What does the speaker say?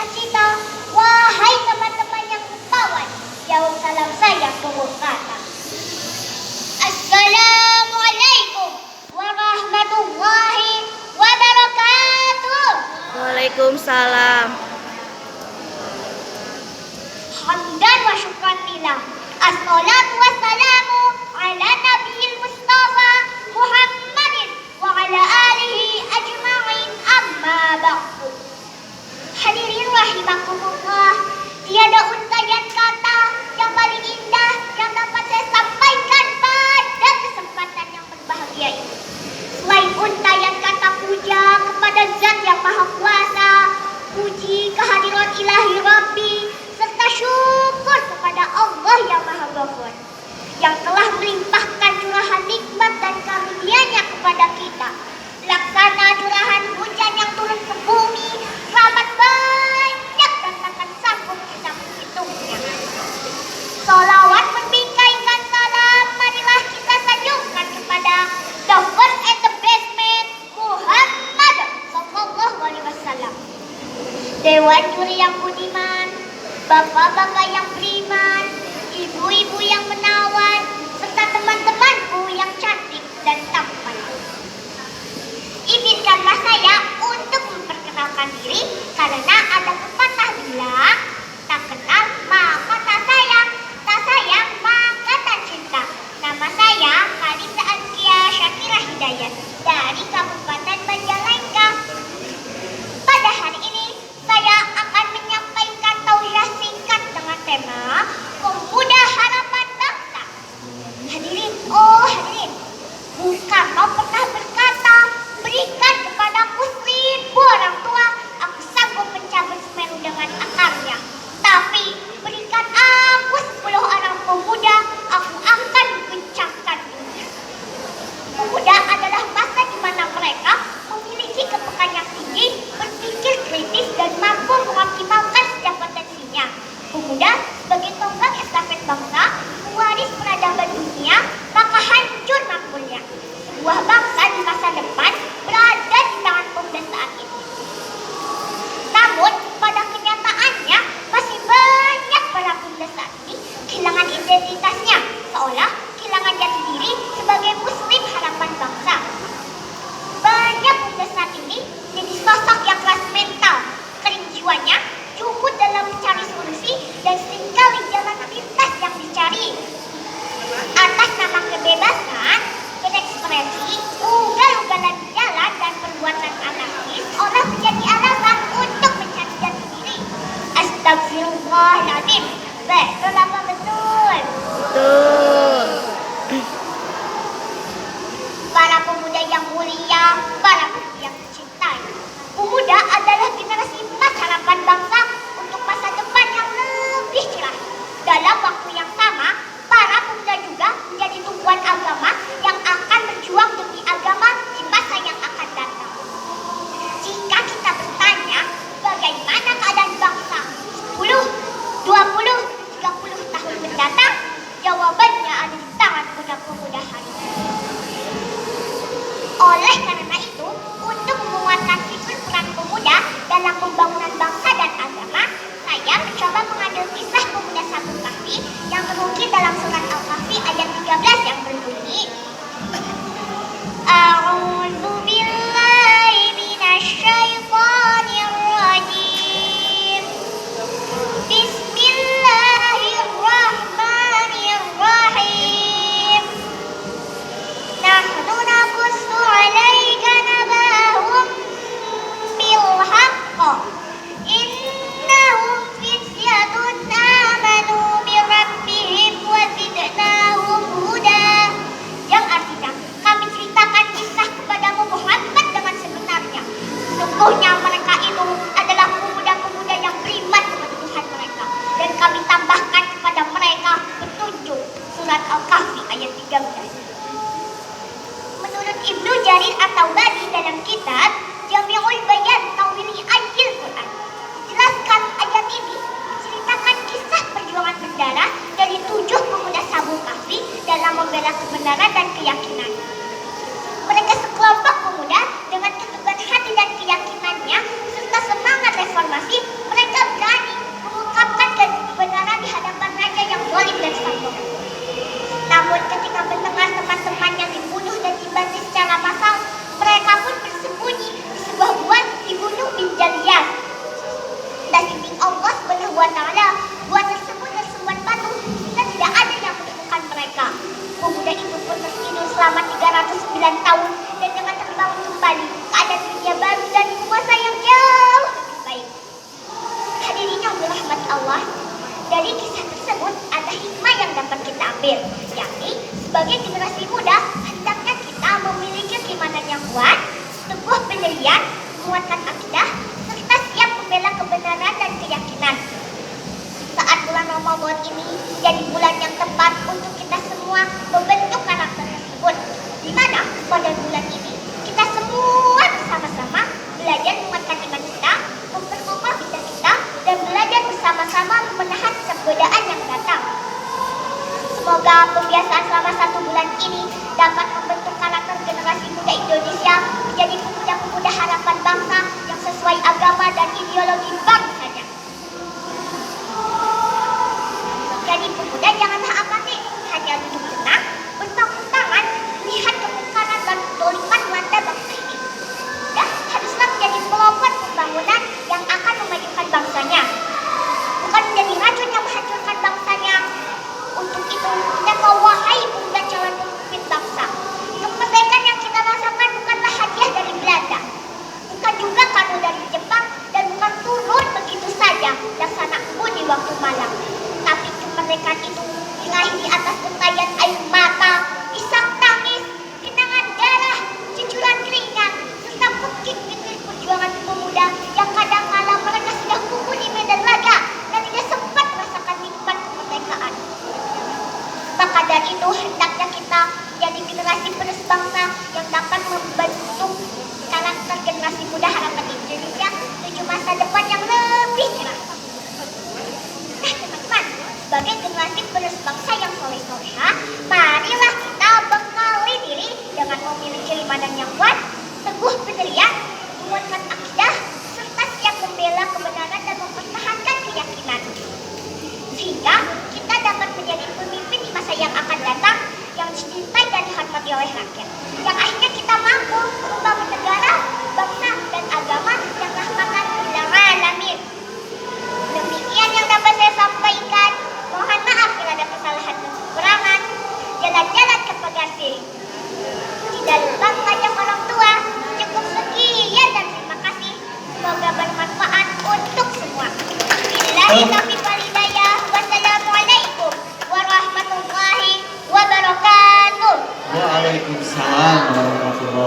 sukacita. Wahai teman-teman yang rupawan, jawab salam saya ke kata. Assalamualaikum warahmatullahi wabarakatuh. Waalaikumsalam. Hamdan wa syukran lillah. Assalatu wassalamu ala nabiyil mustafa Muhammadin wa ala alihi ajma'in, amma ba'du. Hadirin rahimakumullah, tiada untayan kata yang paling indah yang dapat saya sampaikan pada kesempatan yang berbahagia ini. Selain untayan kata puja kepada Zat yang Maha Kuasa, puji kehadiran ilahi Rabbi, serta syukur kepada Allah yang Maha Ghafur yang telah melimpahkan curahan nikmat dan karunia-Nya kepada kita. Laksana curahan hujan yang turun ke bumi, rahmat banyak dan takkan sanggup kita menghitungnya. Salawat membingkaikan salam, marilah kita sanjungkan kepada the first and the best man, Muhammad sallallahu alaihi wasallam. Dewan juri yang budiman, bapak-bapak yang beriman, ibu-ibu yang menawan, serta teman-temanku yang cantik dan tampan. Izinkanlah saya untuk memperkenalkan diri karena ada pepatah bilang, tak kenal maka tak sayang, tak sayang maka tak cinta. Nama saya Kalisa Azkia Syakira Hidayat dari Kabupaten Majalengka. Pada hari ini saya akan menyampaikan tausiah singkat dengan tema Pemuda Harapan Bangsa. Hadirin, hadirin, Bung Karno pernah berkata, berikan kepadaku 1000 orang tua, aku sanggup mencabut Semeru dengan akarnya. Tapi berikan aku 10 orang pemuda, aku akan mengguncangkan dunia. Pemuda adalah masa di mana mereka memiliki kepekaan yang tinggi, berpikir kritis dan mampu mengoptimalkan setiap potensinya. Pemuda sebagai tonggak estafet bangsa, pewaris peradaban dunia, maka hancur makulnya. Sebuah bangsa di masa depan berada di tangan pemuda saat ini. Namun pada kenyataannya masih banyak para pemuda saat ini kehilangan identitasnya, seolah kehilangan jati diri sebagai muslim harapan bangsa. Banyak pemuda saat ini jadi sosok yang keras mental, kering jiwanya, cukup dalam mencari solusi dan seringkali jalan pintas yang dicari. Atas nama kebebasan berekspresi, ugal-ugalan jalan dan perbuatan anarkis, orang menjadi alasan untuk mencari jati diri. Astagfirullahaladzim. Betul apa betul? Betul. Para pemuda yang mulia, para pemuda yang dicintai, pemuda adalah generasi emas harapan bangsa untuk masa depan yang lebih cerah. Dalam waktu yang sama, para pemuda juga menjadi tumpuan agama yang akan berjuang demi agama di masa yang akan datang. Jika kita bertanya bagaimana keadaan bangsa 10, 20, 30 tahun mendatang, jawabannya ada di tangan pemuda-pemuda hari ini. Oleh karena itu, untuk menguatkan figur peran pemuda dalam pembangunan bangsa dan agama, saya mencoba mengambil kisah pemuda Sabung Kahfi yang terukir dalam surat Al-Kahfi ayat 13 yang berbunyi, A'udzu billahi minasyaitonir rajim. Bismillahirrahmanirrahim. Nahnu naqussu 'alaika nabahum bil haqq. Innahum fityatun amanu bi rabbihim wa zidnahum huda. Yang artinya, kami ceritakan kisah kepadamu Muhammad dengan sebenarnya. Sungguhnya mereka itu adalah pemuda-pemuda yang beriman kepada Tuhan mereka, dan kami tambahkan kepada mereka petunjuk. Surat Al-Kahfi ayat 13. Menurut Ibnu Jarir At-Tabari dalam kitab Jami'ul Bayan Tawili Ajil Quran, dijelaskan ayat ini menceritakan kisah perjuangan berdarah dari 7 pemuda Sabung Kahfi dalam membela kebenaran dan keyakinan. Mereka sekelompok pemuda dengan keteguhan hati dan keyakinannya serta semangat reformasi, mereka diambil, yakni sebagai generasi muda hendaknya kita memiliki keimanan yang kuat, teguh pendirian, menguatkan akidah, serta siap membela kebenaran dan keyakinan. Saat bulan Ramadan ini menjadi bulan yang tepat untuk kita semua membentuk karakter tersebut, di mana pada bulan ini kita semua bersama-sama belajar menguatkan iman kita, memperkokoh kita, dan belajar bersama-sama menahan godaan yang datang. Semoga pembiasaan selama 1 bulan ini dapat membentuk karakter generasi muda Indonesia menjadi pemuda-pemuda harapan bangsa yang sesuai agama dan ideologi bangsanya. Jadi pemuda janganlah apatis, hanya duduk tenang, berpangku tangan, melihat kemungkaran dan kedoliman melanda bangsa ini. Dan haruslah menjadi pelopor pembangunan yang akan memajukan bangsanya, bukan menjadi racun yang menghancurkan bangsanya. Untuk itu, kita wahai pemuda calon pemimpin bangsa, kemerdekaan yang kita rasakan bukanlah hadiah dari Belanda, bukan juga kado dari Jepang, dan bukan turun begitu saja laksana embun di waktu malam. Tapi kemerdekaan itu diraih di atas gentayan air mata, isak tangis, genangan darah, cucuran keringat, serta bukit-bukit perjuangan pemuda yang kadang-kala mereka sudah kumpul di medan laga dan tidak sempat merasakan nikmat kemerdekaan. Maka dari itu hendaknya kita menjadi generasi penerus bangsa yang dapat membentuk karakter generasi muda harapan Indonesia menuju masa depan yang lebih cerah. Nah teman-teman, sebagai generasi penerus bangsa yang soleh-soleha, marilah kita bekali diri dengan memiliki keimanan yang kuat, teguh pendirian, menguatkan akidah, serta siap membela kebenaran dan mempertahankan keyakinan. Sehingga kita dapat menjadi pemimpin di masa yang akan datang yang dicintai dan dihormati oleh rakyat. Yang akhirnya kita mampu membangun negara, bangsa, dan agama yang rahmatan lil alamin. Demikian yang dapat saya sampaikan. Mohon maaf bila ada kesalahan dan kekurangan. Jalan-jalan ke Pagarsi. Tidak lupa mengajak orang tua. Cukup sekian dan terima kasih. Semoga bermanfaat untuk semua. Billahi taufiq wal hidayah. Wassalamualaikum warahmatullahi wabarakatuh. Waalaikumsalam warahmatullahi